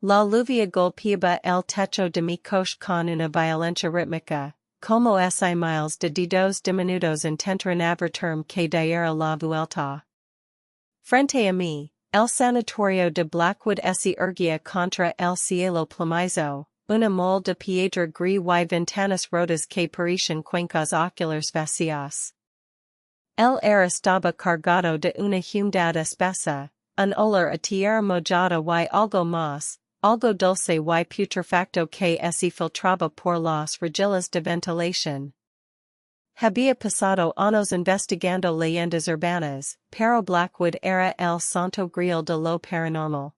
La lluvia golpeaba el techo de mi coche con una violencia rítmica, como si miles de dedos diminutos intentaran advertirme que diera la vuelta. Frente a mí, el sanatorio de Blackwood se erguía contra el cielo plomizo, una mole de piedra gris y ventanas rotas que parecían cuencas oculares vacías. El aire estaba cargado de una humedad espesa, un olor a tierra mojada y algo más, algo dulce y putrefacto que se filtraba por las rejillas de ventilación. Había pasado años investigando leyendas urbanas, pero Blackwood era el santo grial de lo paranormal.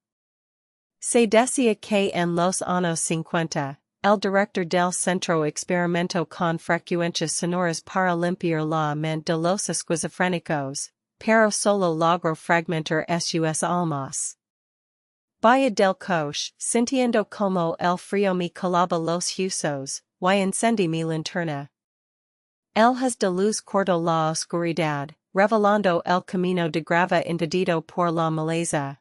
Se decía que en los años 50, el director del Centro experimentó con frecuencias sonoras para limpiar la mente de los esquizofrénicos, pero solo logró fragmentar sus almas. Vaya del coche, sintiendo como el frío me calaba los huesos, y encendí mi linterna. El haz de luz cortó la oscuridad, revelando el camino de grava invadido por la maleza.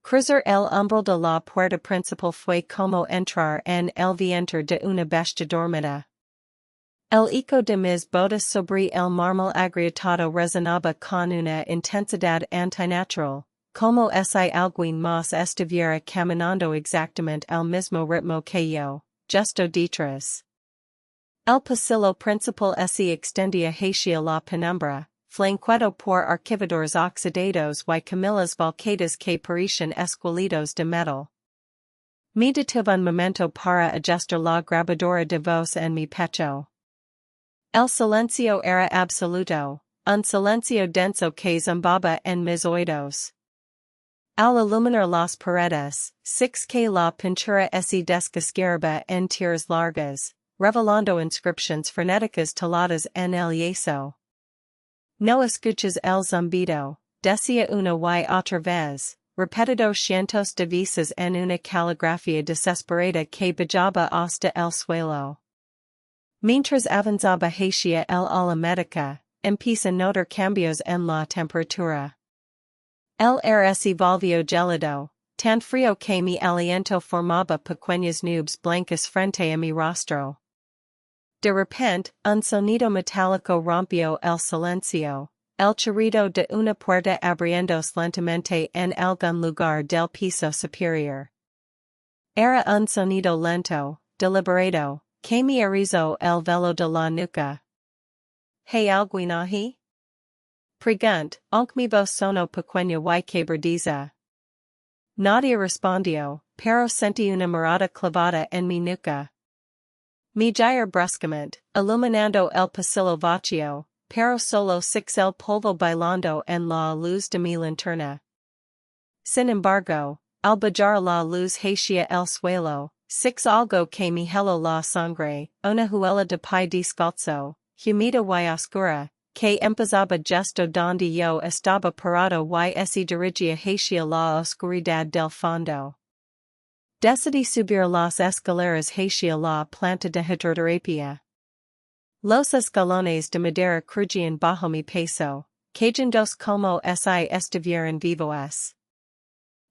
Cruzar el umbral de la puerta principal fue como entrar en el vientre de una bestia dormida. El eco de mis botas sobre el mármol agrietado resonaba con una intensidad antinatural, como si alguien más estuviera caminando exactamente el mismo ritmo que yo, justo detrás. El pasillo principal se extendía hacia la penumbra, flanqueado por archivadores oxidados y camillas volcadas que parecían esqueletos de metal. Me detuve un momento para ajustar la grabadora de voz en mi pecho. El silencio era absoluto, un silencio denso que zumbaba en mis oídos. Al iluminar las paredes, six que la pintura se descascaraba en tiras largas, revelando inscripciones frenéticas taladas en el yeso. No escuchas el zumbido, decía una y otra vez, repetido cientos de veces en una caligrafía desesperada que bajaba hasta el suelo. Mientras avanzaba hacia el ala médica, empieza a notar cambios en la temperatura. El aire se volvió gélido, tan frío que mi aliento formaba pequeñas nubes blancas frente a mi rostro. De repente, un sonido metálico rompió el silencio, el chirrido de una puerta abriéndose lentamente en algún lugar del piso superior. Era un sonido lento, deliberado, que me erizó el velo de la nuca. ¿Hay alguien ahí? Pregunt, aunque mi voz sonó pequeña y quebradiza. Nadie respondió, pero sentí una mirada clavada en mi nuca. Me giré bruscamente, iluminando el pasillo vacío, pero solo six el polvo bailando en la luz de mi linterna. Sin embargo, al bajar la luz hacia el suelo, six algo que me heló la sangre, una huella de pie descalzo, humida y oscura, que empezaba justo donde yo estaba parado y se dirigía hacia la oscuridad del fondo. Decidí subir las escaleras hacia la planta de hidroterapia. Los escalones de madera crujían bajo mi peso, cayéndose como si estuvieran vivos.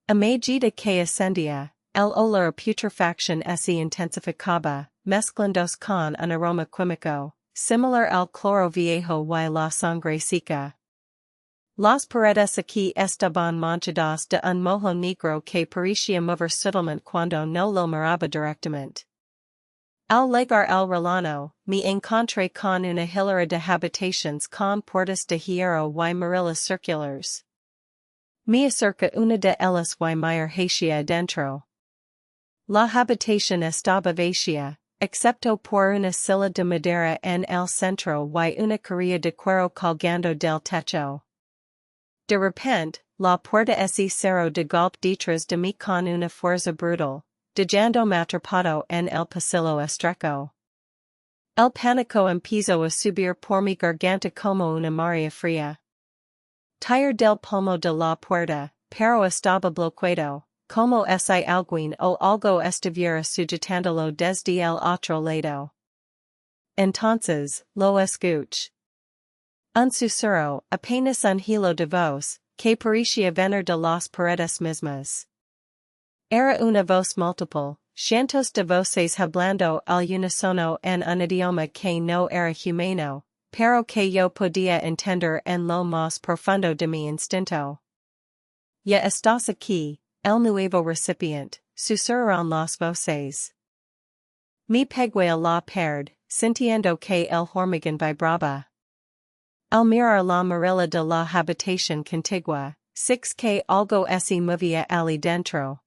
A medida que ascendía, el olor a putrefacción se intensificaba, mezclándose con un aroma químico, similar al cloro viejo y la sangre seca. Las paredes aquí estaban manchadas de un moho negro que parecía mover sutilmente cuando no lo miraba directamente. Al llegar al relano, me encontré con una hilera de habitaciones con puertas de hierro y marillas circulares. Me acerca una de ellas y miro hacia adentro. La habitación estaba vacía, excepto por una silla de madera en el centro y una carilla de cuero colgando del techo. De repente, la puerta se cerró de golpe detrás de mí con una fuerza brutal, dejándome atrapado en el pasillo estrecho. El pánico empezó a subir por mi garganta como una marea fría. Tirar del pomo de la puerta, pero estaba bloqueado, como si alguien o algo estuviera sujetándolo desde el otro lado. Entonces, lo escuché. Un susurro, apenas un hilo de voz, que parecía venir de las paredes mismas. Era una voz multiple, cientos de voces hablando al unísono en un idioma que no era humano, pero que yo podía entender en lo más profundo de mi instinto. Ya estás aquí, el nuevo recipiente, susurraron las voces. Me pegué a la pared, sintiendo que el hormigón vibraba. Al mirar la marilla de la habitación contigua, six que algo se movía allí dentro.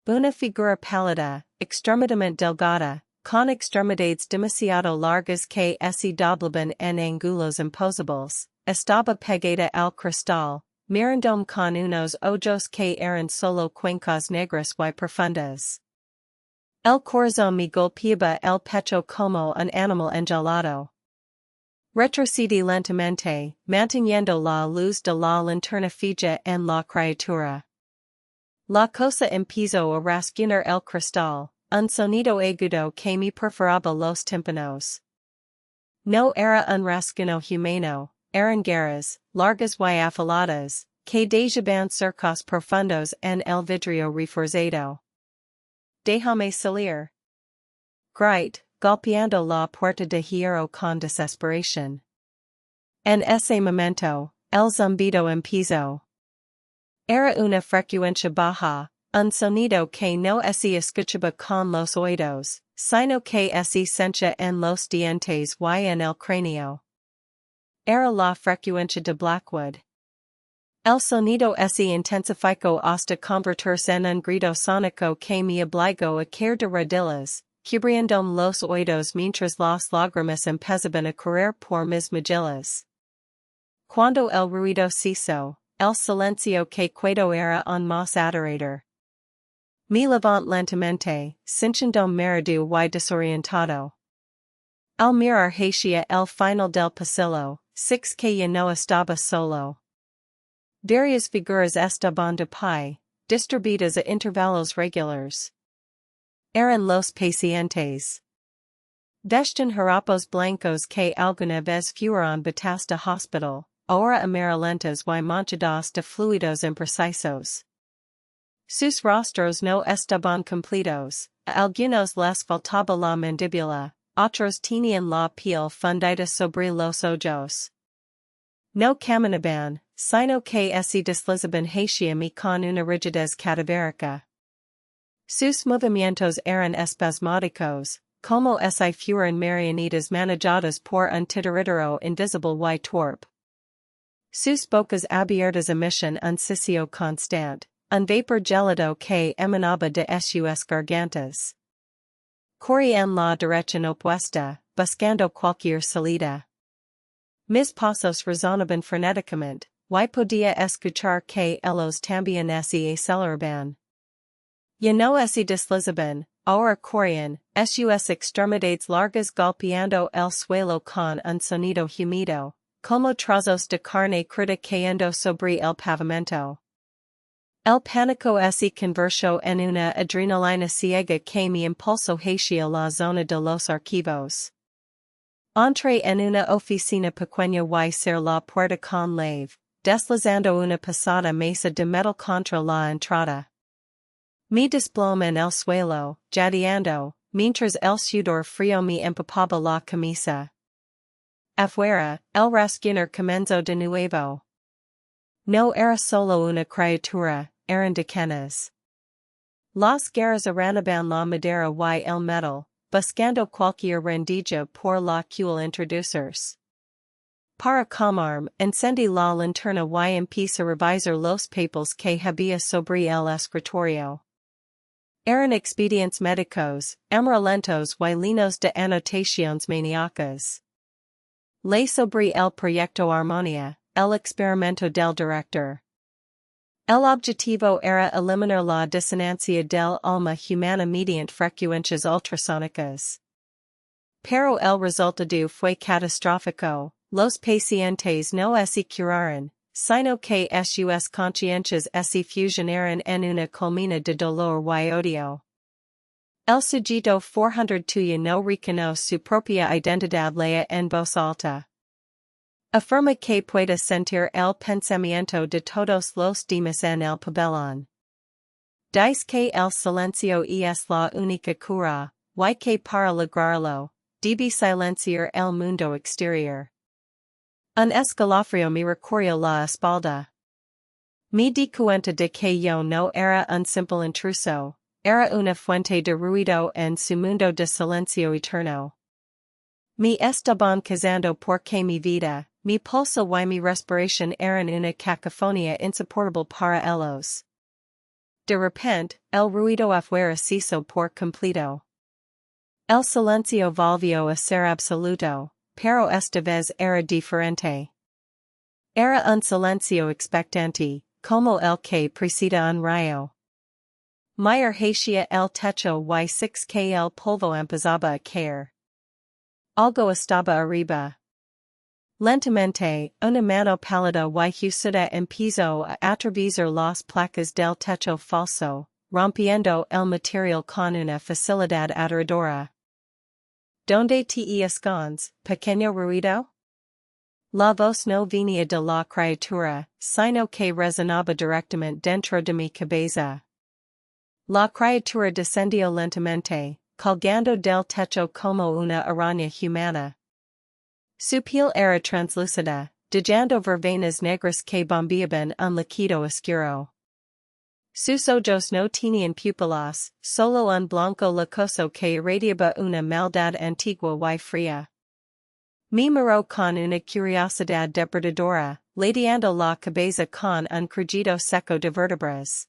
Una figura pálida, extremadamente delgada, con extremidades demasiado largas que se doblaban en ángulos imposibles, estaba pegada al cristal, mirándome con unos ojos que eran solo cuencas negras y profundas. El corazón me golpeaba el pecho como un animal enjaulado. Retrocedí lentamente, manteniendo la luz de la linterna fija en la criatura. La cosa empezó a rasguñar el cristal, un sonido agudo que me perforaba los tímpanos. No era un rasguño humano, eran garras, largas y afiladas, que dejaban surcos profundos en el vidrio reforzado. Déjame salir. Grite, golpeando la puerta de hierro con desesperación. En ese momento, el zumbido empezó. Era una frecuencia baja, un sonido que no se escuchaba con los oídos, sino que se sentía en los dientes y en el cráneo. Era la frecuencia de Blackwood. El sonido se intensificó hasta convertirse en un grito sónico que me obligó a caer de rodillas, cubriéndome los oídos mientras las lágrimas empezaban a correr por mis mejillas. Cuando el ruido cesó, el silencio que quedó era aún más aterrador. Me levanté lentamente, sintiéndome mareado y desorientado. Al mirar hacia el final del pasillo, six que ya no estaba solo. Varias figuras estaban de pie, distribuidas a intervalos regulares. Eran los pacientes. Vestían harapos blancos que alguna vez fueron batas de hospital, ahora amarillentos y manchados de fluidos imprecisos. Sus rostros no estaban completos, a algunos les faltaba la mandíbula, otros tenían la piel fundida sobre los ojos. No caminaban, sino que se deslizaban hacia mí con una rigidez cadavérica. Sus movimientos eran espasmódicos, como si fueran marionetas manejadas por un titiritero invisible y torpe. Sus bocas abiertas emittían un sisio constante, un vapor gélido que emanaba de sus gargantas. Corrí en la dirección opuesta, buscando cualquier salida. Mis pasos resonaban frenéticamente, y podía escuchar que ellos también se aceleraban. Ya no se deslizaban, ahora corrían, sus extremidades largas golpeando el suelo con un sonido humido, como trozos de carne cruda cayendo sobre el pavimento. El pánico se convirtió en una adrenalina ciega que me impulsó hacia la zona de los archivos. Entré en una oficina pequeña y cerré la puerta con llave, deslizando una pesada mesa de metal contra la entrada. Me desplomé en el suelo, jadeando, mientras el sudor frío me empapaba la camisa. Afuera, el rasguñar comenzó de nuevo. No era solo una criatura, eran decenas. Las garras arrancaban la madera y el metal, buscando cualquier rendija por la cual introducirse. Para calmarme, encendí la linterna y empecé a revisar los papeles que había sobre el escritorio. Eran expedientes médicos, amarillentos y llenos de anotaciones maníacas. Ley sobre el proyecto Armonía, el experimento del director. El objetivo era eliminar la disonancia del alma humana mediante frecuencias ultrasónicas. Pero el resultado fue catastrófico, los pacientes no se curaron, sino que sus conciencias se fusionaron en una colmena de dolor y odio. El sujeto 402 no reconoce su propia identidad lea en voz alta. Afirma que puede sentir el pensamiento de todos los demás en el pabellón. Dice que el silencio es la única cura, y que para lograrlo, debe silenciar el mundo exterior. Un escalofrío me recorrió la espalda. Me di cuenta de que yo no era un simple intruso, era una fuente de ruido en su mundo de silencio eterno. Me estaban cazando porque mi vida, mi pulso y mi respiración eran una cacofonía insoportable para ellos. De repente, el ruido afuera cesó por completo. El silencio volvió a ser absoluto, pero esta vez era diferente. Era un silencio expectante, como el que precede un rayo. Mir hacia el techo y six que el polvo empezaba a caer. Algo estaba arriba. Lentamente, una mano pálida y huesuda empezó a atravesar las placas del techo falso, rompiendo el material con una facilidad aterradora. ¿Dónde te escondes, pequeño ruido? La voz no venía de la criatura, sino que resonaba directamente dentro de mi cabeza. La criatura descendió lentamente, colgando del techo como una araña humana. Su piel era translúcida, dejando ver venas negras que bombeaban un líquido oscuro. Sus ojos no tenían pupilas, solo un blanco lacoso que irradiaba una maldad antigua y fría. Me miró con una curiosidad depredadora, ladeando la cabeza con un crujido seco de vértebras.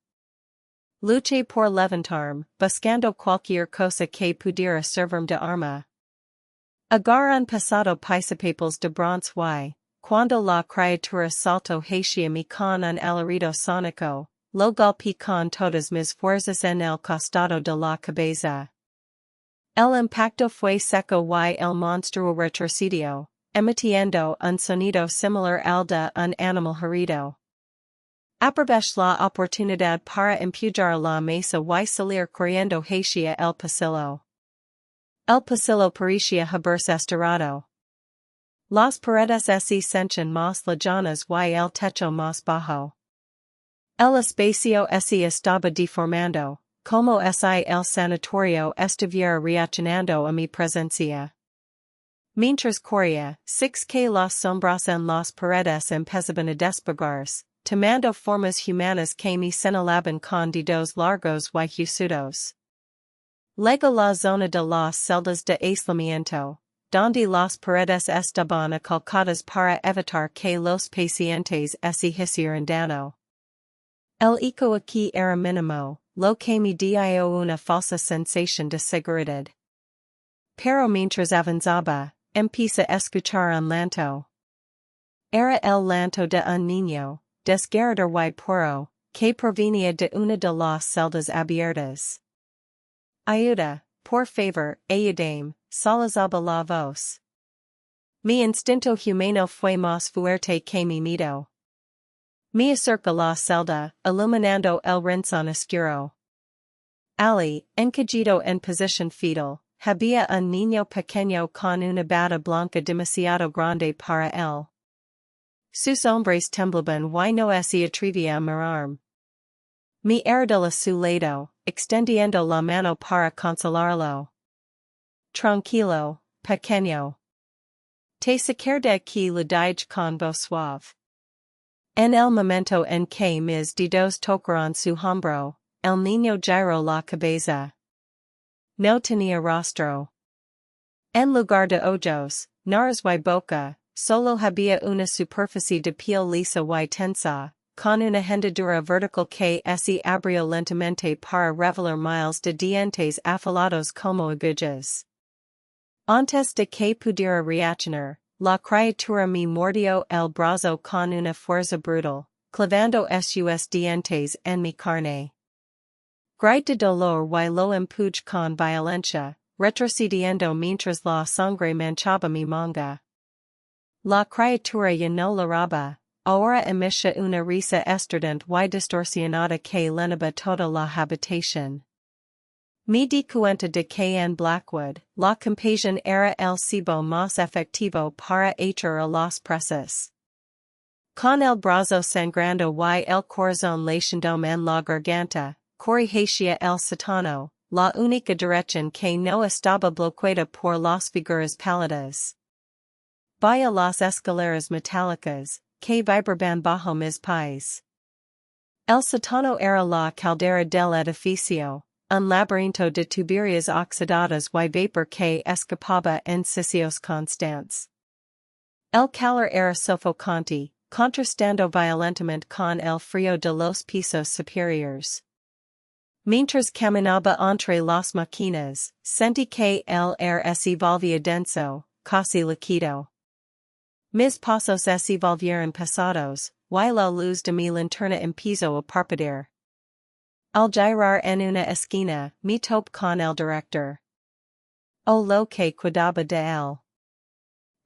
Luché por levantarme, buscando cualquier cosa que pudiera servirme de arma. Agarré un pasado pisapapels de bronce y, cuando la criatura saltó hacia mí con un alarido sónico, lo golpeé con todas mis fuerzas en el costado de la cabeza. El impacto fue seco y el monstruo retrocedió, emitiendo un sonido similar al de un animal herido. Aproveché la oportunidad para empujar la mesa y salir corriendo hacia el pasillo. El pasillo parecía haberse estirado. Las paredes se sentían más lejanas y el techo más bajo. El espacio se estaba deformando, como si el sanatorio estuviera reaccionando a mi presencia. Mientras corría, six que las sombras en las paredes empezaban a despegarse, tomando formas humanas que me señalaban con dedos largos y huesudos. Luego la zona de las celdas de aislamiento, donde las paredes estaban acolcadas para evitar que los pacientes se hicieran daño. El eco aquí era mínimo, lo que me dio una falsa sensación de seguridad. Pero mientras avanzaba, empecé a escuchar un llanto. Era el llanto de un niño, desgarrador y puro, que provenía de una de las celdas abiertas. Ayuda, por favor, ayúdame, salazaba la voz. Mi instinto humano fue más fuerte que mi miedo. Me acerca la celda, iluminando el rincón oscuro. Ali, encajido en posición fetal, había un niño pequeño con una bata blanca demasiado grande para él. Sus hombres temblaban y no se atrevía a mirarme. Me arrodillé a su lado, extendiendo la mano para consolarlo. Tranquilo, pequeño. Te sacaré aquí le dije con voz suave. En el momento en que mis dedos tocaron su hombro, el niño giró la cabeza. No tenía rostro. En lugar de ojos, nariz y boca, solo había una superficie de piel lisa y tensa, con una hendidura vertical que se abrió lentamente para revelar miles de dientes afilados como agujas. Antes de que pudiera reaccionar, la criatura me mordió el brazo con una fuerza brutal, clavando sus dientes en mi carne. Grité de dolor y lo empujé con violencia, retrocediendo mientras la sangre manchaba mi manga. La criatura ya no lloraba, ahora emitía una risa estridente y distorsionada que llenaba toda la habitación. Me di cuenta de que en Blackwood, la compasión era el cebo más efectivo para echar a las presas. Con el brazo sangrando y el corazón latiendo en la garganta, corrigencia el satano, la única dirección que no estaba bloqueada por las figuras pálidas. Vaya las escaleras metálicas, que vibraban bajo mis pies. El satano era la caldera del edificio, un laberinto de tuberías oxidadas y vapor que escapaba en sitios constantes. El calor era sofocante, contrastando violentamente con el frío de los pisos superiores. Mientras caminaba entre las máquinas, sentí que el aire se volvía denso, casi líquido. Mis pasos se volvieron pesados, y la luz de mi linterna empezó a parpadear. Al girar en una esquina, me topé con el director. O lo que cuidaba de él.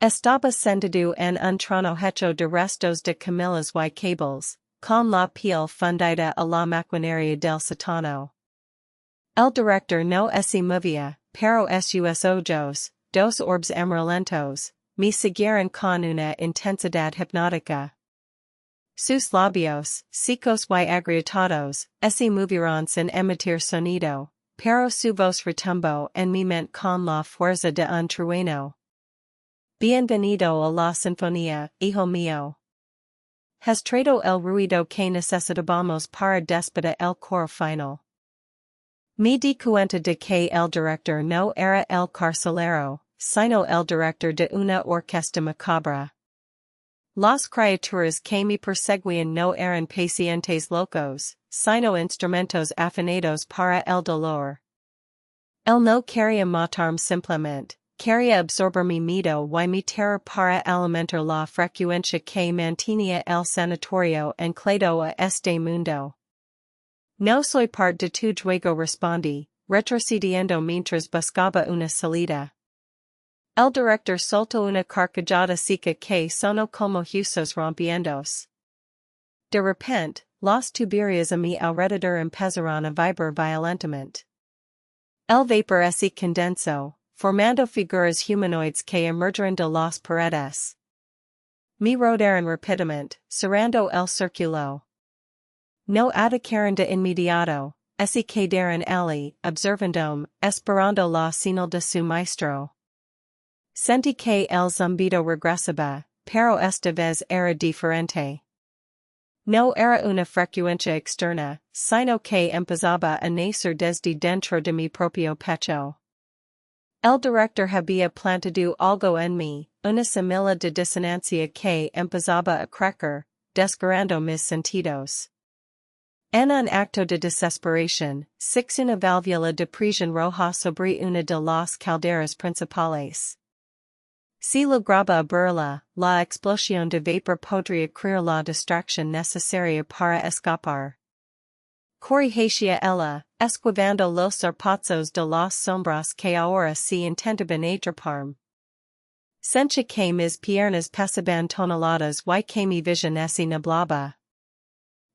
Estaba sentado en un trono hecho de restos de camillas y cables, con la piel fundida a la maquinaria del satano. El director no se movía, pero sus ojos, dos orbes amarillentos, me siguieron con una intensidad hipnótica. Sus labios, secos y agrietados, se movieron sin emitir sonido, pero su voz retumbó en mi mente con la fuerza de un trueno. Bienvenido a la sinfonía, hijo mío. Has traído el ruido que necesitábamos para despedir el coro final. Me di cuenta de que el director no era el carcelero, sino el director de una orquesta macabra. Las criaturas que me perseguían no eran pacientes locos, sino instrumentos afinados para el dolor. Él no quería matarme simplemente, quería absorber mi miedo y mi terror para alimentar la frecuencia que mantenía el sanatorio anclado a este mundo. No soy parte de tu juego, respondí, retrocediendo mientras buscaba una salida. El director soltó una carcajada seca que sonó como huesos rompiéndose. De repente, las tuberías a mi alrededor empezaron a vibrar violentamente. El vapor se condensó, formando figuras humanoides que emergieron de las paredes. Me rodearon rápidamente, cerrando el círculo. No atacaron de inmediato, se quedaron allí, observándome, esperando la señal de su maestro. Sentí que el zumbido regresaba, pero esta vez era diferente. No era una frecuencia externa, sino que empezaba a nacer desde dentro de mi propio pecho. El director había plantado algo en mí, una semilla de disonancia que empezaba a crecer, desgarrando mis sentidos. En un acto de desesperación, fixé una válvula de presión roja sobre una de las calderas principales. Si lograba abrirla, la explosión de vapor podría crear la distracción necesaria para escapar. Corrigencia ella, esquivando los zarpazos de las sombras que ahora se intentaban atraparme. Sentí que mis piernas pesaban toneladas y que mi visión se nublaba.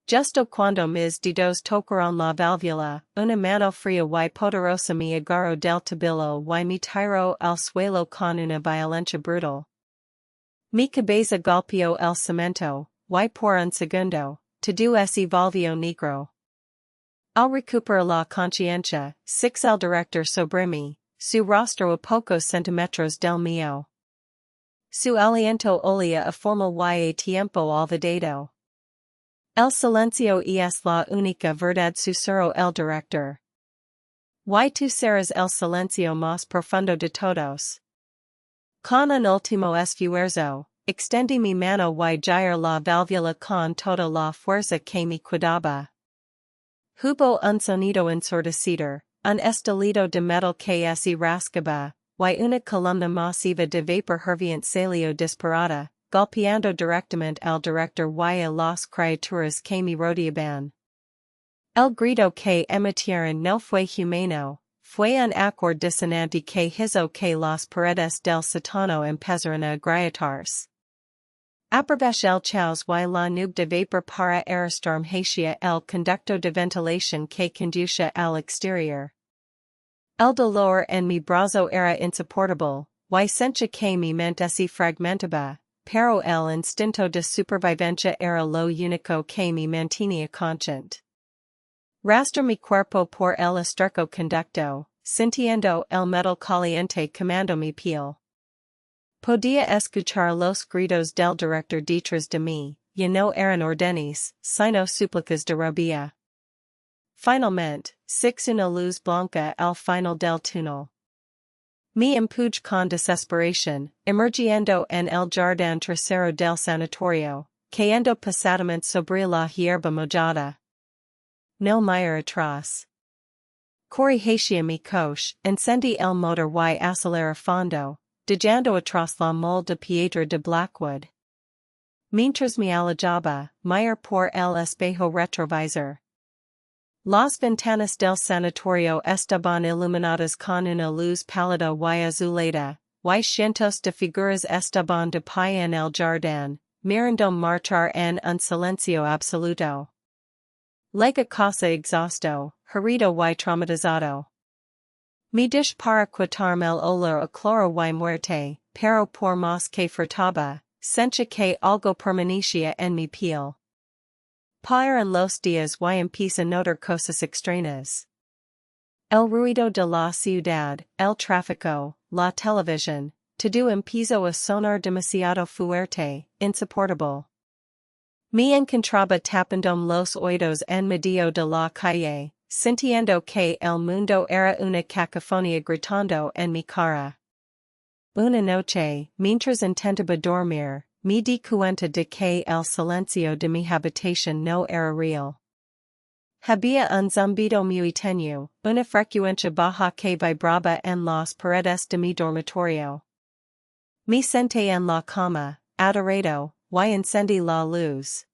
Justo cuando mis dedos tocaron la válvula, una mano fría y poderosa me agarró del tobillo y me tiró al suelo con una violencia brutal. Mi cabeza golpeó el cemento, y por un segundo, todo se volvió negro. Al recuperar la conciencia, fixé el director sobre mí, su rostro a pocos centímetros del mío. Su aliento olía a formal y a tiempo olvidado. El silencio es la única verdad, susurró el director. Y tú serás el silencio más profundo de todos. Con un último esfuerzo, extendí mi mano y giré la válvula con toda la fuerza que me quedaba. Hubo un sonido ensordecedor, un estallido de metal que se rasgaba, y una columna masiva de vapor hirviente salió disparada, golpeando directamente al director y a las criaturas que me rodeaban. El grito que emitieron no fue humano, fue un acorde disonante que hizo que las paredes del sótano empezaron a agrietarse. Aproveché el caos y la nube de vapor para arrastrar hacia el conducto de ventilación que conduce al exterior. El dolor en mi brazo era insoportable, y sentí que mi mente se fragmentaba, pero el instinto de supervivencia era lo único que me mantenía consciente. Rastro mi cuerpo por el esterco conducto, sintiendo el metal caliente quemando mi piel. Podía escuchar los gritos del director detrás de mí, y no eran órdenes, sino súplicas de rabia. Finalmente, six una luz blanca al final del túnel. Me empujé con desesperación, emergiendo en el jardín trasero del sanatorio, cayendo pesadamente sobre la hierba mojada. No mira atrás. Corrí hacia mi coche, encendí el motor y aceleré a fondo, dejando atrás la mole de piedra de Blackwood. Mientras me alejaba, mira por el espejo retrovisor. Las ventanas del sanatorio estaban iluminadas con una luz pálida y azulada, y cientos de figuras estaban de pie en el jardín, mirando marchar en un silencio absoluto. Lega casa exhausto, herido y traumatizado. Me dish para quitarme el olor a cloro y muerte, pero por más que frotaba, sentía que algo permanecía en mi piel. Paran los días y empieza a notar cosas extrañas. El ruido de la ciudad, el tráfico, la televisión, todo empezó a sonar demasiado fuerte, insoportable. Me encontraba tapándome los oídos en medio de la calle, sintiendo que el mundo era una cacofonía gritando en mi cara. Una noche, mientras intentaba dormir, me di cuenta de que el silencio de mi habitación no era real. Había un zumbido muy tenue, una frecuencia baja que vibraba en las paredes de mi dormitorio. Me senté en la cama, aterrado, y encendí la luz.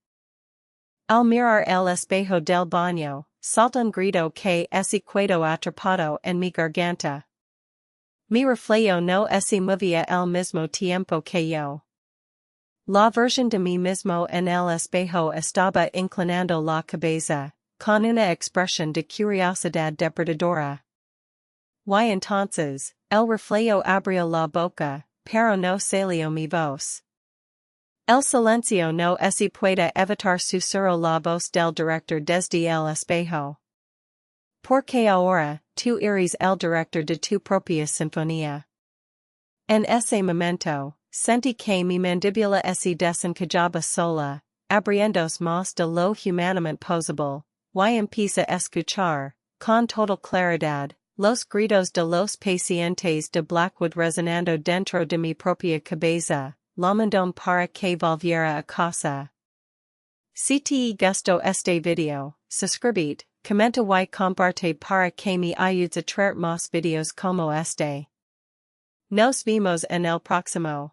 Al mirar el espejo del baño, salta un grito que se quedó atrapado en mi garganta. Mi reflejo no se movía al mismo tiempo que yo. La versión de mí mismo en el espejo estaba inclinando la cabeza, con una expresión de curiosidad depredadora. Y entonces, el reflejo abrió la boca, pero no salió mi voz. El silencio no se puede evitar, susurró la voz del director desde el espejo. Porque ahora, tú eres el director de tu propia sinfonía. En ese momento, sentí que mi mandíbula se desencajaba sola, abriéndose más de lo humanamente posible, y empecé a escuchar, con total claridad, los gritos de los pacientes de Blackwood resonando dentro de mi propia cabeza, llamándome para que volviera a casa. Si te gustó este video, suscríbete, comenta y comparte para que me ayudes a traer más videos como este. Nos vemos en el próximo.